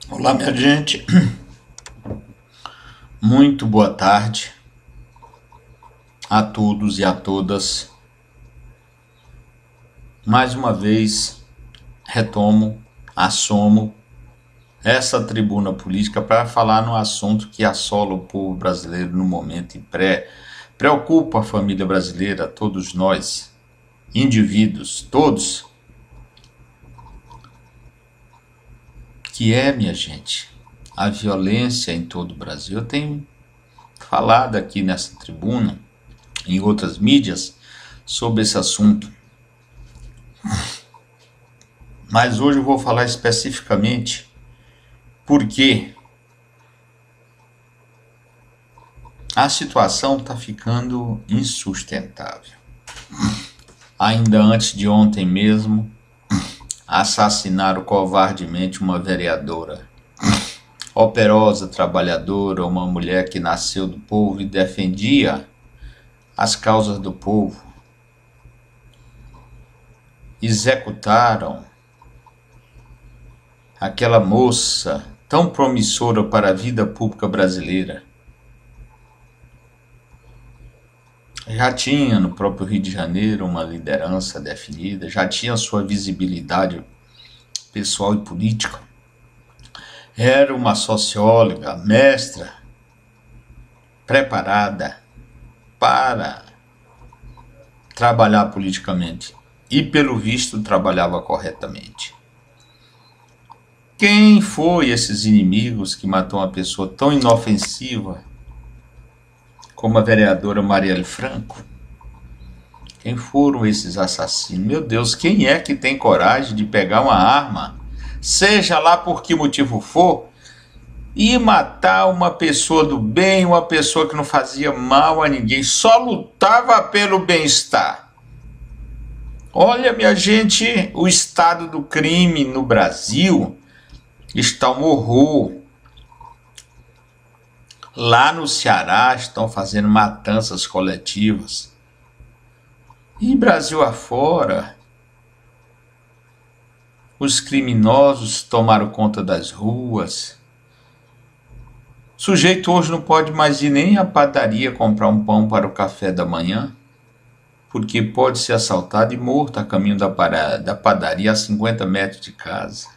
Olá, minha gente. Muito boa tarde a todos e a todas. Mais uma vez, assomo essa tribuna política para falar no assunto que assola o povo brasileiro no momento e preocupa a família brasileira, todos nós, indivíduos, todos, que é, minha gente, a violência em todo o Brasil. Eu tenho falado aqui nessa tribuna, em outras mídias, sobre esse assunto. Mas hoje eu vou falar especificamente porque a situação está ficando insustentável. Ainda antes de ontem mesmo, assassinaram covardemente uma vereadora, operosa, trabalhadora, uma mulher que nasceu do povo e defendia as causas do povo. Executaram aquela moça tão promissora para a vida pública brasileira. Já tinha no próprio Rio de Janeiro uma liderança definida, já tinha sua visibilidade pessoal e política. Era uma socióloga, mestra, preparada para trabalhar politicamente e, pelo visto, trabalhava corretamente. Quem foi esses inimigos que matou uma pessoa tão inofensiva como a vereadora Marielle Franco? Quem foram esses assassinos? Meu Deus, quem é que tem coragem de pegar uma arma, seja lá por que motivo for, e matar uma pessoa do bem, uma pessoa que não fazia mal a ninguém, só lutava pelo bem-estar? Olha, minha gente, o estado do crime no Brasil está um horror. Lá no Ceará estão fazendo matanças coletivas. E Brasil afora, os criminosos tomaram conta das ruas. O sujeito hoje não pode mais ir nem à padaria comprar um pão para o café da manhã, porque pode ser assaltado e morto a caminho da padaria a 50 metros de casa.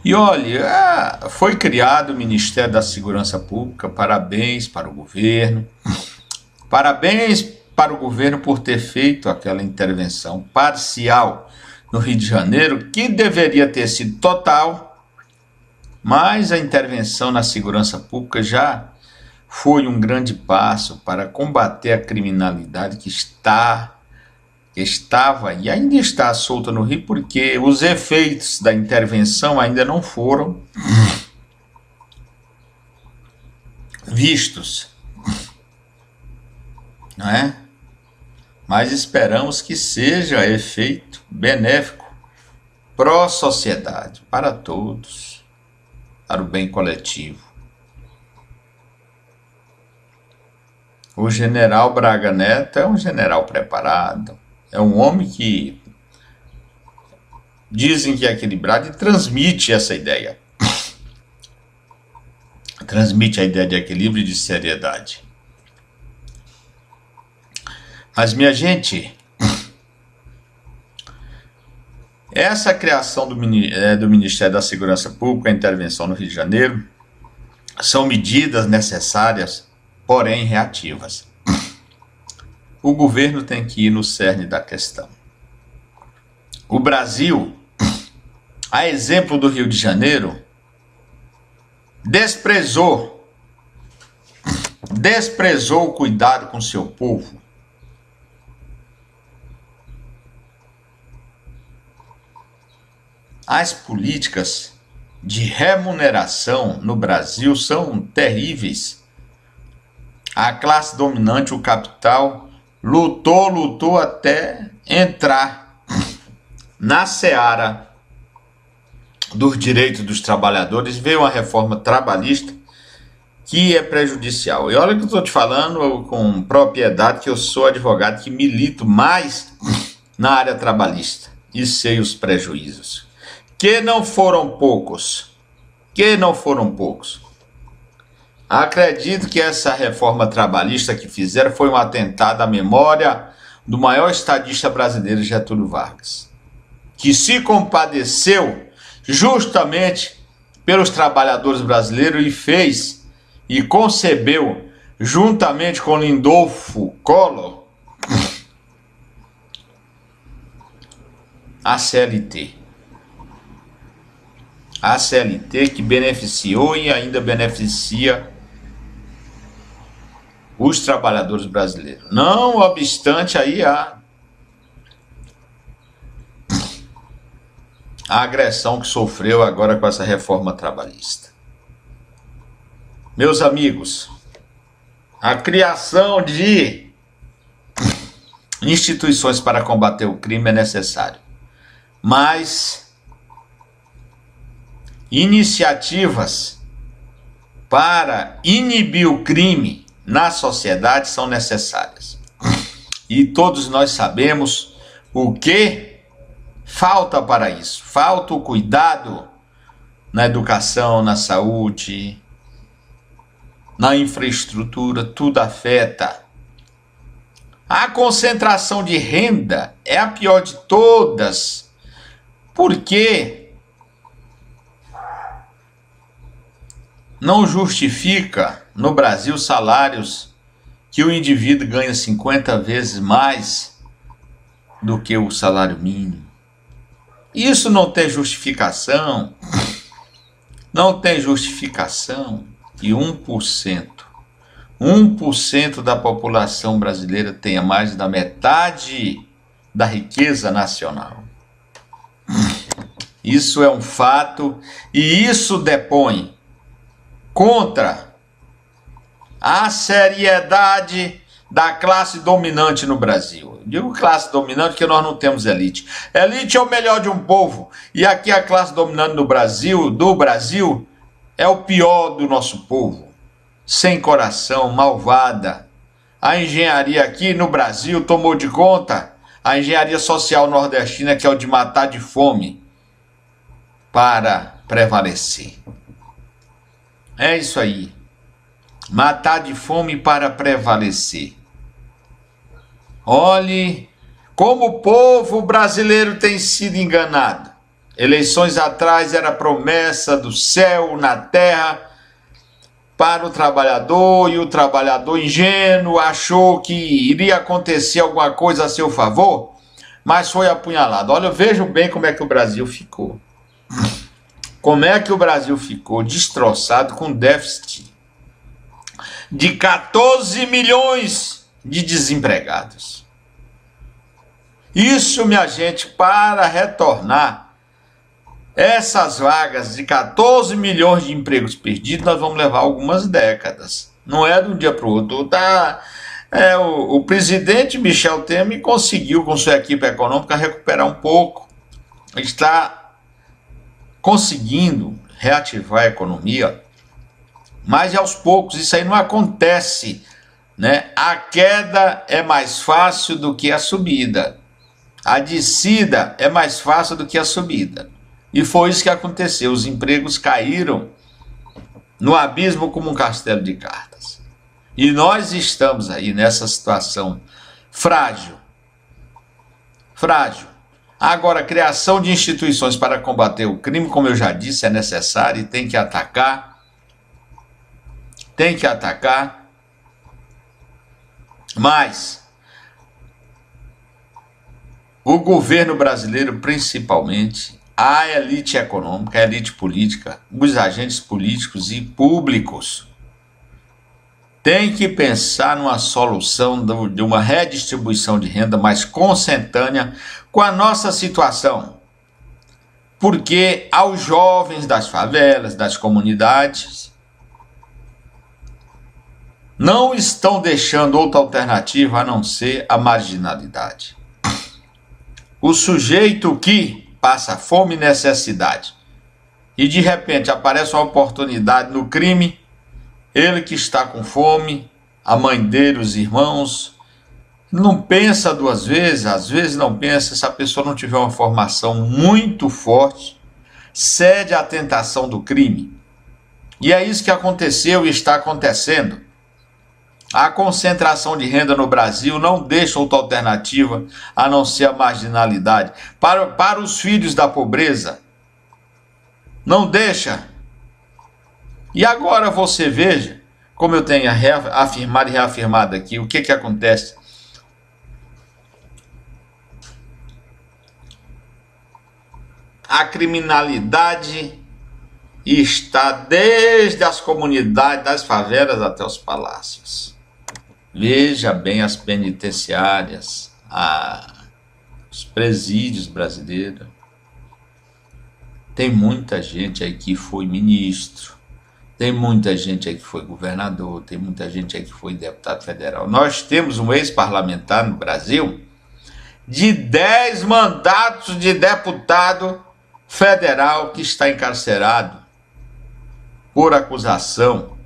E olha, foi criado o Ministério da Segurança Pública, parabéns para o governo. Parabéns para o governo por ter feito aquela intervenção parcial no Rio de Janeiro, que deveria ter sido total, mas a intervenção na segurança pública já foi um grande passo para combater a criminalidade que estava e ainda está solta no Rio, porque os efeitos da intervenção ainda não foram vistos, não é? Mas esperamos que seja efeito benéfico pró-sociedade, para todos, para o bem coletivo. O general Braga Neto é um general preparado, é um homem que dizem que é equilibrado e transmite essa ideia. Transmite a ideia de equilíbrio e de seriedade. Mas, minha gente, essa criação do Ministério da Segurança Pública, a intervenção no Rio de Janeiro, são medidas necessárias, porém reativas. O governo tem que ir no cerne da questão. O Brasil, a exemplo do Rio de Janeiro, desprezou o cuidado com seu povo. As políticas de remuneração no Brasil são terríveis. A classe dominante, o capital, lutou até entrar na seara dos direitos dos trabalhadores. Veio uma reforma trabalhista que é prejudicial. E olha que eu estou te falando com propriedade, que eu sou advogado que milito mais na área trabalhista e sei os prejuízos. que não foram poucos. Que não foram poucos. Acredito que essa reforma trabalhista que fizeram foi um atentado à memória do maior estadista brasileiro, Getúlio Vargas, que se compadeceu justamente pelos trabalhadores brasileiros e fez e concebeu, juntamente com Lindolfo Collor, a CLT. A CLT que beneficiou e ainda beneficia os trabalhadores brasileiros. Não obstante aí a agressão que sofreu agora com essa reforma trabalhista. Meus amigos, a criação de instituições para combater o crime é necessário, mas iniciativas para inibir o crime na sociedade são necessárias. E todos nós sabemos o que falta para isso. Falta o cuidado na educação, na saúde, na infraestrutura, tudo afeta. A concentração de renda é a pior de todas, porque não justifica no Brasil salários que o indivíduo ganha 50 vezes mais do que o salário mínimo. Isso não tem justificação. Não tem justificação que 1% da população brasileira tenha mais da metade da riqueza nacional. Isso é um fato e isso depõe contra a seriedade da classe dominante no Brasil. Digo classe dominante porque nós não temos elite. Elite é o melhor de um povo. E aqui a classe dominante do Brasil, é o pior do nosso povo. Sem coração, malvada. A engenharia aqui no Brasil tomou de conta a engenharia social nordestina, que é o de matar de fome para prevalecer. É isso aí. Matar de fome para prevalecer. Olhe como o povo brasileiro tem sido enganado. Eleições atrás era promessa do céu na terra para o trabalhador, e o trabalhador ingênuo achou que iria acontecer alguma coisa a seu favor, mas foi apunhalado. Olha, vejam bem como é que o Brasil ficou. Como é que o Brasil ficou destroçado, com déficit de 14 milhões de desempregados. Isso, minha gente, para retornar essas vagas de 14 milhões de empregos perdidos, nós vamos levar algumas décadas. Não é de um dia para o outro. O presidente Michel Temer conseguiu, com sua equipe econômica, recuperar um pouco. Está conseguindo reativar a economia, mas aos poucos. Isso aí não acontece, né? A queda é mais fácil do que a subida. A descida é mais fácil do que a subida. E foi isso que aconteceu. Os empregos caíram no abismo como um castelo de cartas. E nós estamos aí nessa situação frágil. Frágil. Agora, a criação de instituições para combater o crime, como eu já disse, é necessária e tem que atacar. Tem que atacar. Mas o governo brasileiro, principalmente, a elite econômica, a elite política, os agentes políticos e públicos, tem que pensar numa solução de uma redistribuição de renda mais consentânea com a nossa situação. Porque aos jovens das favelas, das comunidades, não estão deixando outra alternativa a não ser a marginalidade. O sujeito que passa fome e necessidade e de repente aparece uma oportunidade no crime, ele que está com fome, a mãe dele, os irmãos, não pensa duas vezes, às vezes não pensa, se a pessoa não tiver uma formação muito forte, cede à tentação do crime. E é isso que aconteceu e está acontecendo. A concentração de renda no Brasil não deixa outra alternativa a não ser a marginalidade. Para os filhos da pobreza, não deixa. E agora você veja, como eu tenho afirmado e reafirmado aqui, o que acontece? A criminalidade está desde as comunidades, das favelas até os palácios. Veja bem as penitenciárias, os presídios brasileiros. Tem muita gente aí que foi ministro, tem muita gente aí que foi governador, tem muita gente aí que foi deputado federal. Nós temos um ex-parlamentar no Brasil de 10 mandatos de deputado federal que está encarcerado por acusação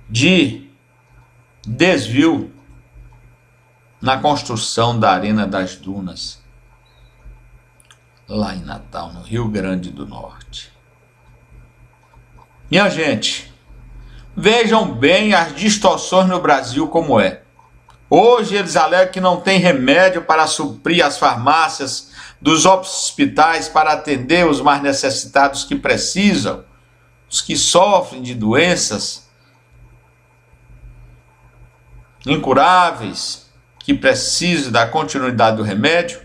de desvio na construção da Arena das Dunas, lá em Natal, no Rio Grande do Norte. Minha gente, vejam bem as distorções no Brasil como é. Hoje eles alegam que não tem remédio para suprir as farmácias dos hospitais para atender os mais necessitados que precisam, os que sofrem de doenças incuráveis, que precisam da continuidade do remédio.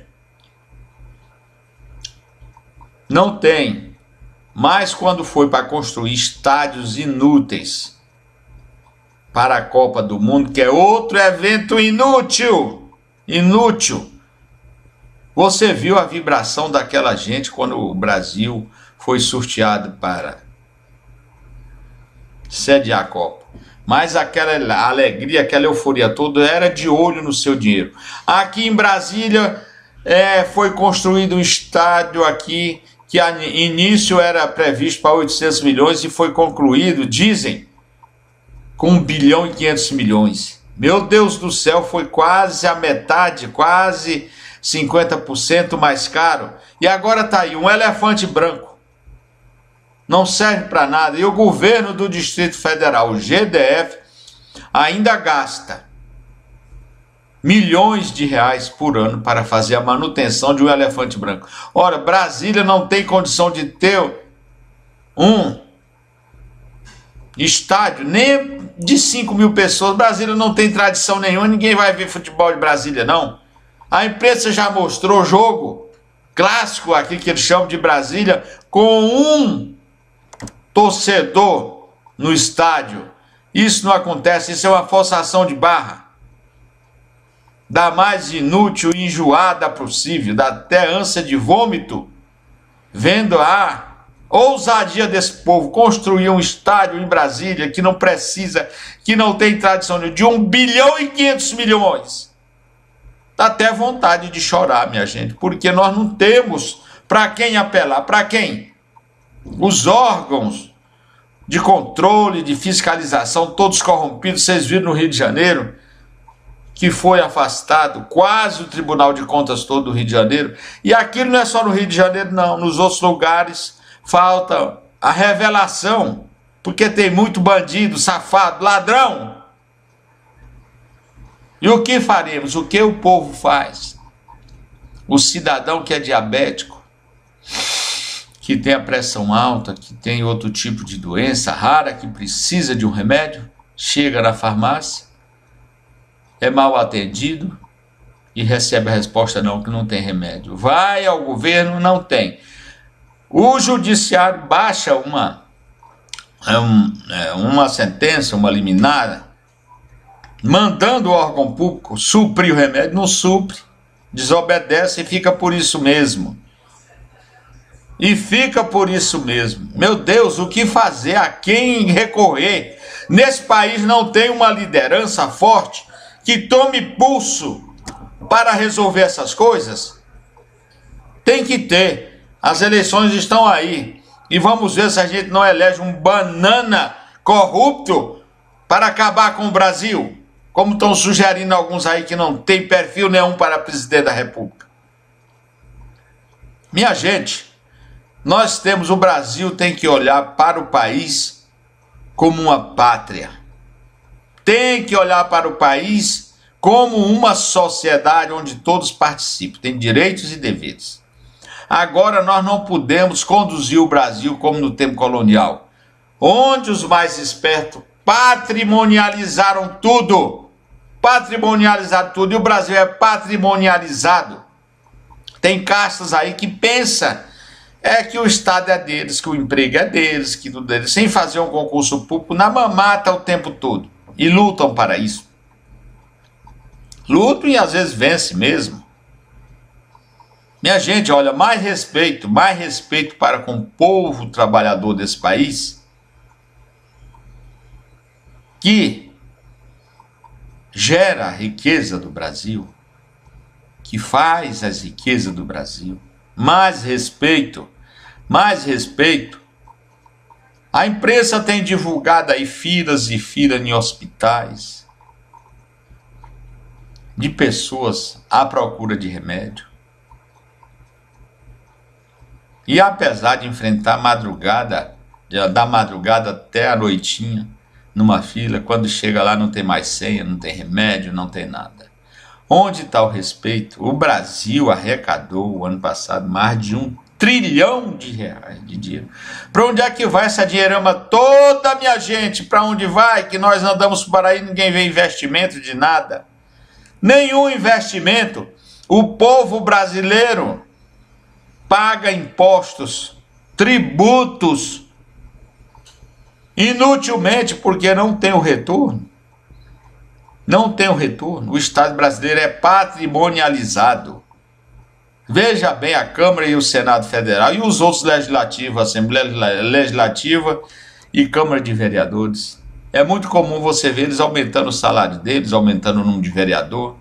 Não tem. Mas quando foi para construir estádios inúteis para a Copa do Mundo, que é outro evento inútil, você viu a vibração daquela gente quando o Brasil foi sorteado para sediar a Copa. Mas aquela alegria, aquela euforia toda era de olho no seu dinheiro. Aqui em Brasília foi construído um estádio aqui que a início era previsto para 800 milhões e foi concluído, dizem, com 1 bilhão e 500 milhões. Meu Deus do céu, foi quase a metade, quase 50% mais caro. E agora está aí, um elefante branco. Não serve para nada. E o governo do Distrito Federal, o GDF, ainda gasta milhões de reais por ano para fazer a manutenção de um elefante branco. Ora, Brasília não tem condição de ter um estádio nem de 5 mil pessoas. Brasília não tem tradição nenhuma, ninguém vai ver futebol de Brasília, não. A imprensa já mostrou jogo clássico aqui que eles chamam de Brasília com um torcedor no estádio. Isso não acontece, isso é uma forçação de barra. Da mais inútil e enjoada possível, dá até ânsia de vômito, vendo a ousadia desse povo construir um estádio em Brasília que não precisa, que não tem tradição de 1 bilhão e 500 milhões. Dá até vontade de chorar, minha gente, porque nós não temos para quem apelar. Para quem? Os órgãos de controle, de fiscalização, todos corrompidos. Vocês viram no Rio de Janeiro, que foi afastado quase o Tribunal de Contas todo do Rio de Janeiro. E aquilo não é só no Rio de Janeiro, não. Nos outros lugares falta a revelação, porque tem muito bandido, safado, ladrão. E o que faremos? O que o povo faz? O cidadão que é diabético, que tem a pressão alta, que tem outro tipo de doença rara, que precisa de um remédio, chega na farmácia, é mal atendido e recebe a resposta não, que não tem remédio. Vai ao governo, não tem. O judiciário baixa uma sentença, uma liminar, mandando o órgão público suprir o remédio, não supre, desobedece e fica por isso mesmo. E fica por isso mesmo. Meu Deus, o que fazer? A quem recorrer? Nesse país não tem uma liderança forte que tome pulso para resolver essas coisas? Tem que ter. As eleições estão aí. E vamos ver se a gente não elege um banana corrupto para acabar com o Brasil, como estão sugerindo alguns aí que não tem perfil nenhum para presidente da República. Minha gente, o Brasil tem que olhar para o país como uma pátria. Tem que olhar para o país como uma sociedade onde todos participam, têm direitos e deveres. Agora nós não podemos conduzir o Brasil como no tempo colonial, onde os mais espertos patrimonializaram tudo. E o Brasil é patrimonializado. Tem castas aí que pensam que o Estado é deles, que o emprego é deles, que tudo deles, sem fazer um concurso público, na mamata o tempo todo. E lutam para isso. Lutam e às vezes vence mesmo. Minha gente, olha, mais respeito para com o povo trabalhador desse país, que gera a riqueza do Brasil, que faz as riquezas do Brasil. Mais respeito. A imprensa tem divulgado aí filas e filas em hospitais de pessoas à procura de remédio. E apesar de enfrentar da madrugada até a noitinha, numa fila, quando chega lá não tem mais senha, não tem remédio, não tem nada. Onde está o respeito? O Brasil arrecadou o ano passado mais de R$1 trilhão de dinheiro. Para onde é que vai essa dinheirama toda, minha gente? Para onde vai? Que nós andamos por aí, ninguém vê investimento de nada. Nenhum investimento. O povo brasileiro paga impostos, tributos, inutilmente, porque não tem o retorno. O Estado brasileiro é patrimonializado. Veja bem a Câmara e o Senado Federal e os outros legislativos, Assembleia Legislativa e Câmara de Vereadores. É muito comum você ver eles aumentando o salário deles, aumentando o número de vereador.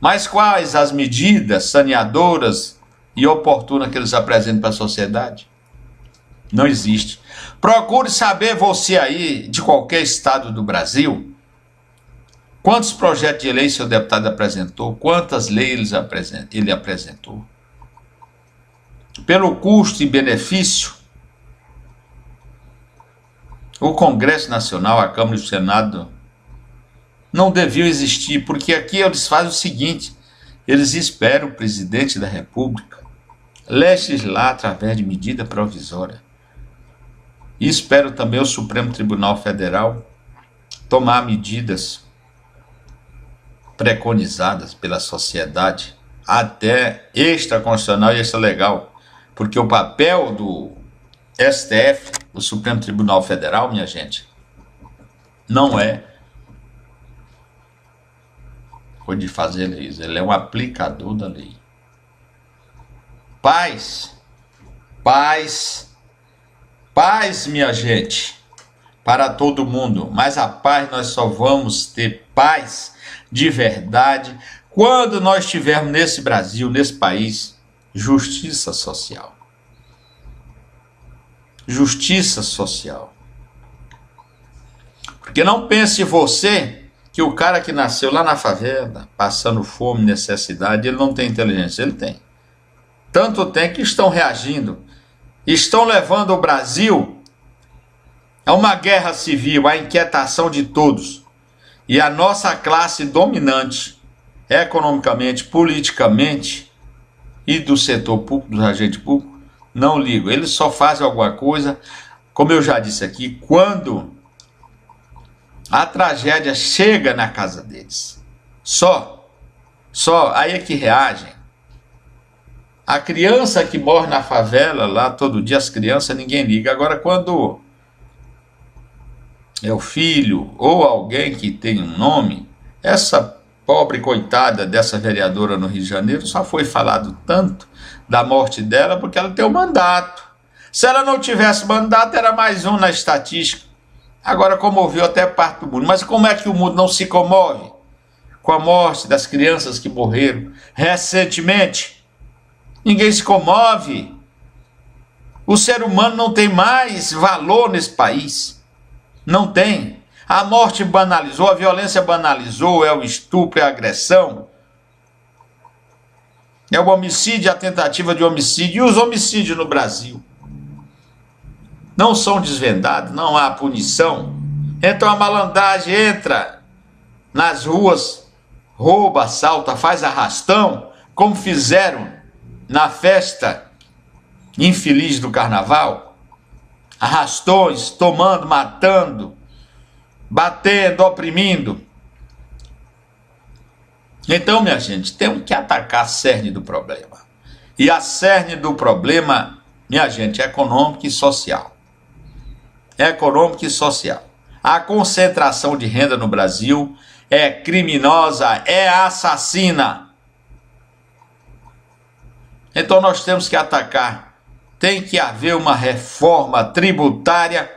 Mas quais as medidas saneadoras e oportunas que eles apresentam para a sociedade? Não existe. Procure saber, você aí, de qualquer estado do Brasil, quantos projetos de lei seu deputado apresentou, quantas leis ele apresentou. Pelo custo e benefício, o Congresso Nacional, a Câmara e o Senado não deviam existir, porque aqui eles fazem o seguinte: eles esperam o presidente da República legislar através de medida provisória. E espero também o Supremo Tribunal Federal tomar medidas preconizadas pela sociedade, até extraconstitucional e extralegal, porque o papel do STF, o Supremo Tribunal Federal, minha gente, não é o de fazer leis, ele é um aplicador da lei. Paz, minha gente, para todo mundo, mas a paz nós só vamos ter paz de verdade quando nós tivermos nesse Brasil, nesse país, justiça social. Justiça social. Porque não pense você que o cara que nasceu lá na favela, passando fome, necessidade, ele não tem inteligência. Ele tem. Tanto tem que estão reagindo. Estão levando o Brasil a uma guerra civil, a inquietação de todos. E a nossa classe dominante, economicamente, politicamente, e do setor público, dos agentes públicos, não ligam. Eles só fazem alguma coisa, como eu já disse aqui, quando a tragédia chega na casa deles. Só aí é que reagem. A criança que morre na favela, lá todo dia, as crianças, ninguém liga. Agora, quando é o filho ou alguém que tem um nome, essa pobre coitada dessa vereadora no Rio de Janeiro, só foi falado tanto da morte dela porque ela tem um mandato. Se ela não tivesse mandato, era mais um na estatística. Agora comoveu até parte do mundo. Mas como é que o mundo não se comove com a morte das crianças que morreram recentemente? Ninguém se comove. O ser humano não tem mais valor nesse país. Não tem. A morte banalizou, a violência banalizou, é o estupro, é a agressão, é o homicídio, a tentativa de homicídio e os homicídios no Brasil. não são desvendados, não há punição. Então a malandragem entra nas ruas, rouba, assalta, faz arrastão, como fizeram na festa infeliz do carnaval. Arrastões, tomando, matando, batendo, oprimindo. Então, minha gente, temos que atacar a cerne do problema. E a cerne do problema, minha gente, é econômica e social. É econômica e social. A concentração de renda no Brasil é criminosa, é assassina. Então nós temos que atacar. Tem que haver uma reforma tributária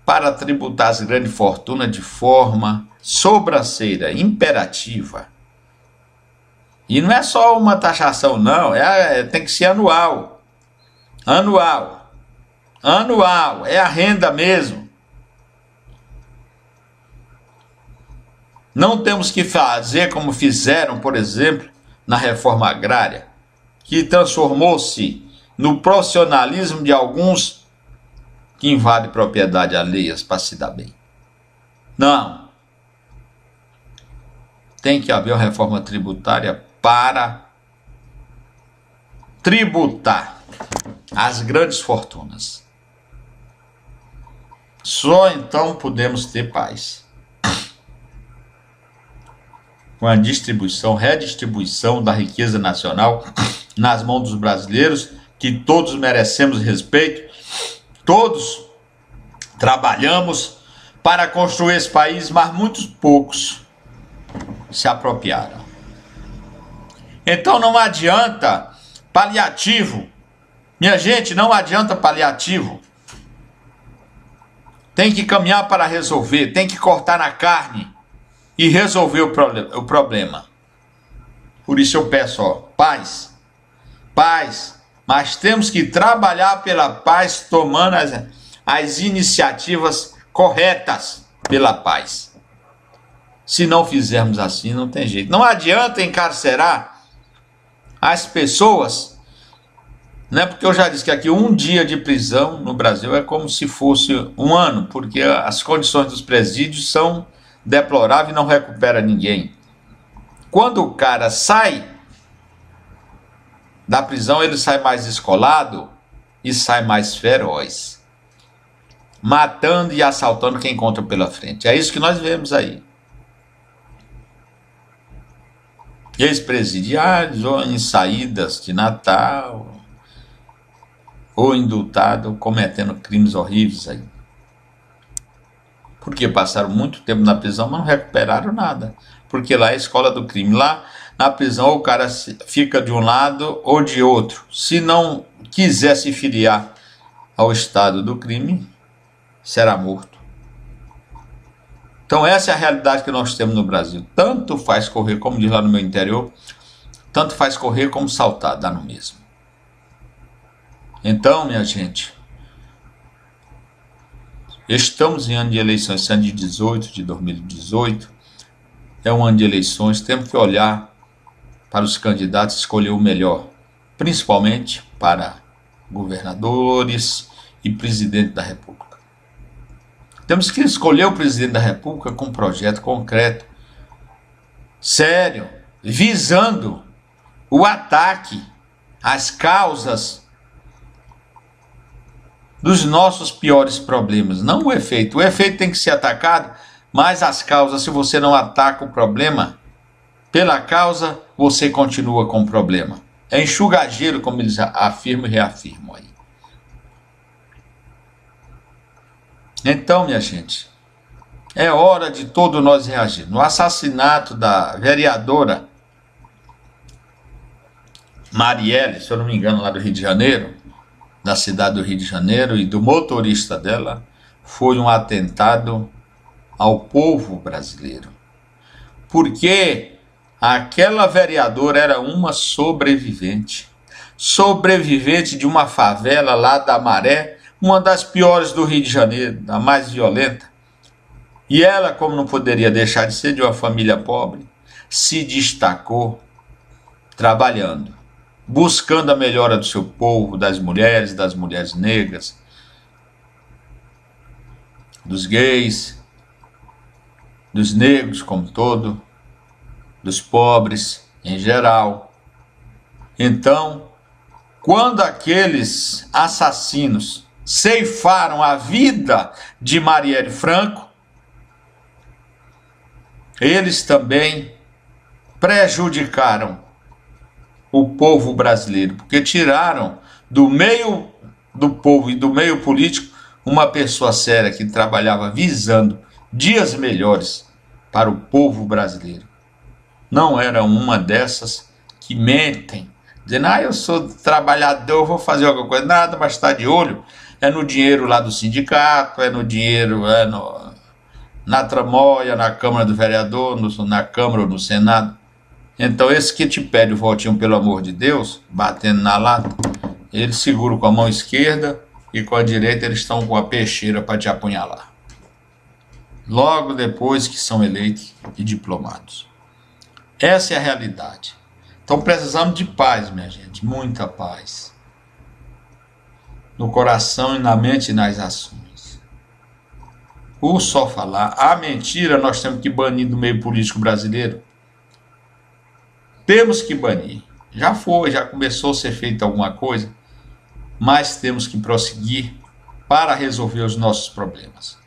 para tributar as grandes fortunas de forma sobranceira, imperativa. E não é só uma taxação, não, tem que ser anual. Anual. Anual, é a renda mesmo. Não temos que fazer como fizeram, por exemplo, na reforma agrária, que transformou-se no profissionalismo de alguns que invadem propriedade alheias para se dar bem. Não. Tem que haver uma reforma tributária para tributar as grandes fortunas. Só então podemos ter paz. Com a redistribuição da riqueza nacional nas mãos dos brasileiros, que todos merecemos respeito, todos trabalhamos para construir esse país, mas muitos poucos se apropriaram. Então não adianta paliativo. Minha gente, não adianta paliativo. Tem que caminhar para resolver, tem que cortar na carne e resolver o problema. Por isso eu peço, paz, mas temos que trabalhar pela paz, tomando as iniciativas corretas pela paz. Se não fizermos assim, não tem jeito. Não adianta encarcerar as pessoas, né? Porque eu já disse que aqui um dia de prisão no Brasil é como se fosse um ano, porque as condições dos presídios são deploráveis e não recupera ninguém. Quando o cara sai da prisão, ele sai mais descolado e sai mais feroz, matando e assaltando quem encontra pela frente. É isso que nós vemos aí. Ex-presidiários ou em saídas de Natal, ou indultado, cometendo crimes horríveis aí. Porque passaram muito tempo na prisão, mas não recuperaram nada. Porque lá é a escola do crime. Lá na prisão o cara fica de um lado ou de outro. Se não quiser se filiar ao estado do crime, será morto. Então essa é a realidade que nós temos no Brasil. Tanto faz correr, como diz lá no meu interior, tanto faz correr como saltar, dá no mesmo. Então, minha gente, estamos em ano de eleições, esse ano de 2018, é um ano de eleições, temos que olhar para os candidatos e escolher o melhor, principalmente para governadores e presidente da República. Temos que escolher o presidente da República com um projeto concreto, sério, visando o ataque às causas dos nossos piores problemas, não o efeito. O efeito tem que ser atacado, mas as causas, se você não ataca o problema, pela causa, você continua com o problema. É enxugageiro, como eles afirmam e reafirmam aí. Então, minha gente, é hora de todos nós reagir. No assassinato da vereadora Marielle, se eu não me engano, lá do Rio de Janeiro, da cidade do Rio de Janeiro, e do motorista dela, foi um atentado ao povo brasileiro. Porque aquela vereadora era uma sobrevivente de uma favela lá da Maré, uma das piores do Rio de Janeiro, a mais violenta. E ela, como não poderia deixar de ser de uma família pobre, se destacou trabalhando, buscando a melhora do seu povo, das mulheres negras, dos gays, dos negros como todo, dos pobres em geral. Então, quando aqueles assassinos ceifaram a vida de Marielle Franco, eles também prejudicaram o povo brasileiro, porque tiraram do meio do povo e do meio político uma pessoa séria que trabalhava visando dias melhores para o povo brasileiro. Não era uma dessas que mentem, dizendo, eu sou trabalhador, vou fazer alguma coisa, nada, mas está de olho, é no dinheiro lá do sindicato, é no dinheiro, na tramóia, na Câmara do Vereador, na Câmara ou no Senado. Então esse que te pede o votinho, pelo amor de Deus, batendo na lata, eles seguram com a mão esquerda e com a direita eles estão com a peixeira para te apunhalar. Logo depois que são eleitos e diplomados. Essa é a realidade. Então precisamos de paz, minha gente, muita paz. No coração e na mente e nas ações. Por só falar, a mentira nós temos que banir do meio político brasileiro. Temos que banir. Já começou a ser feita alguma coisa, mas temos que prosseguir para resolver os nossos problemas.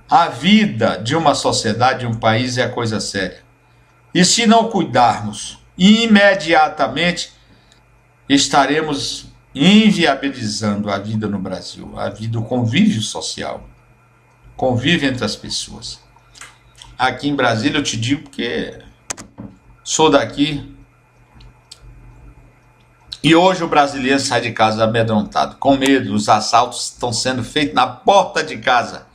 A vida de uma sociedade, de um país é coisa séria. E se não cuidarmos imediatamente, estaremos inviabilizando a vida no Brasil, a vida do convívio social, convívio entre as pessoas. Aqui em Brasília eu te digo porque sou daqui e hoje o brasileiro sai de casa amedrontado, com medo, os assaltos estão sendo feitos na porta de casa.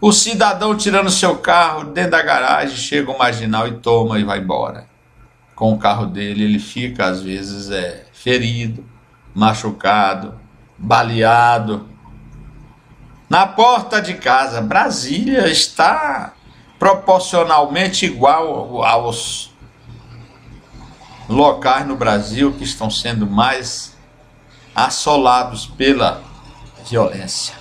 O cidadão tirando seu carro dentro da garagem, chega o marginal e toma e vai embora. Com o carro dele ele fica às vezes ferido, machucado, baleado. Na porta de casa, Brasília está proporcionalmente igual aos locais no Brasil que estão sendo mais assolados pela violência.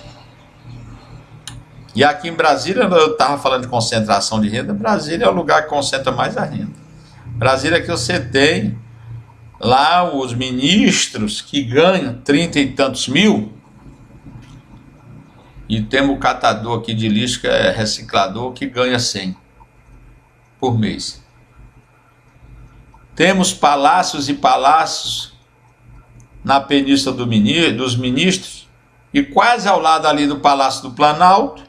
E aqui em Brasília, eu estava falando de concentração de renda, Brasília é o lugar que concentra mais a renda. Brasília é que você tem lá os ministros que ganham 30 e tantos mil, e temos o catador aqui de lixo, que é reciclador, que ganha 100 por mês. Temos palácios e palácios na Península dos Ministros, e quase ao lado ali do Palácio do Planalto,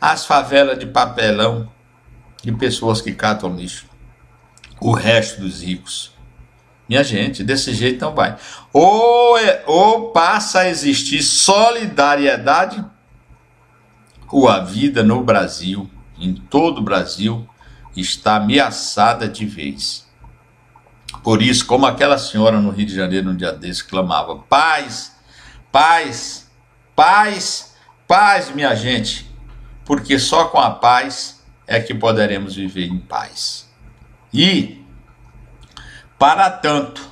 as favelas de papelão de pessoas que catam lixo. O resto dos ricos. Minha gente, desse jeito não vai. Ou passa a existir solidariedade, ou a vida no Brasil, em todo o Brasil, está ameaçada de vez. Por isso, como aquela senhora no Rio de Janeiro, um dia desse, clamava, paz, paz, paz, paz, minha gente, porque só com a paz é que poderemos viver em paz. E, para tanto,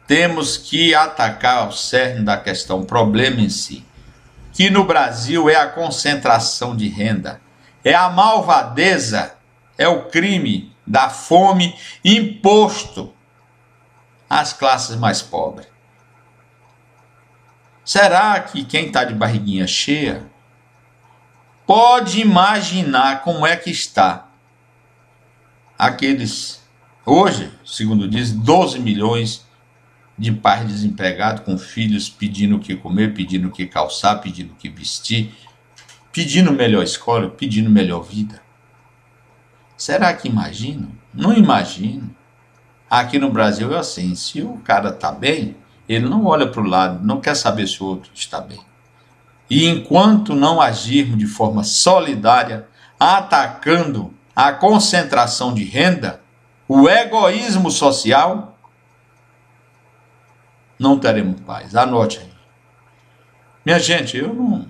temos que atacar o cerne da questão, o problema em si, que no Brasil é a concentração de renda, é a malvadeza, é o crime da fome imposto às classes mais pobres. Será que quem está de barriguinha cheia pode imaginar como é que está aqueles, hoje, segundo diz, 12 milhões de pais desempregados com filhos pedindo o que comer, pedindo o que calçar, pedindo o que vestir, pedindo melhor escola, pedindo melhor vida? Será que imaginam? Não imagino. Aqui no Brasil é assim, se o cara está bem, ele não olha para o lado, não quer saber se o outro está bem. E enquanto não agirmos de forma solidária, atacando a concentração de renda, o egoísmo social, não teremos paz. Anote aí. Minha gente, eu não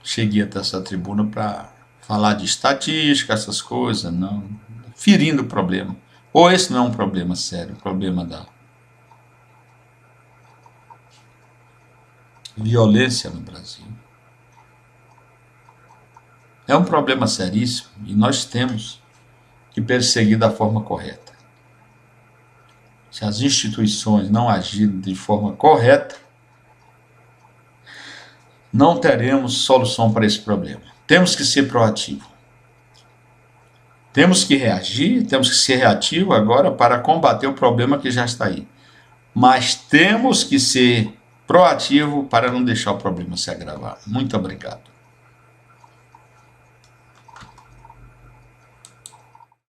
cheguei até essa tribuna para falar de estatística, essas coisas, não. Ferindo o problema. Ou esse não é um problema sério, o problema violência no Brasil. É um problema seríssimo e nós temos que perseguir da forma correta. Se as instituições não agirem de forma correta, não teremos solução para esse problema. Temos que ser proativos. Temos que reagir, temos que ser reativos agora para combater o problema que já está aí. Mas temos que ser proativos para não deixar o problema se agravar. Muito obrigado.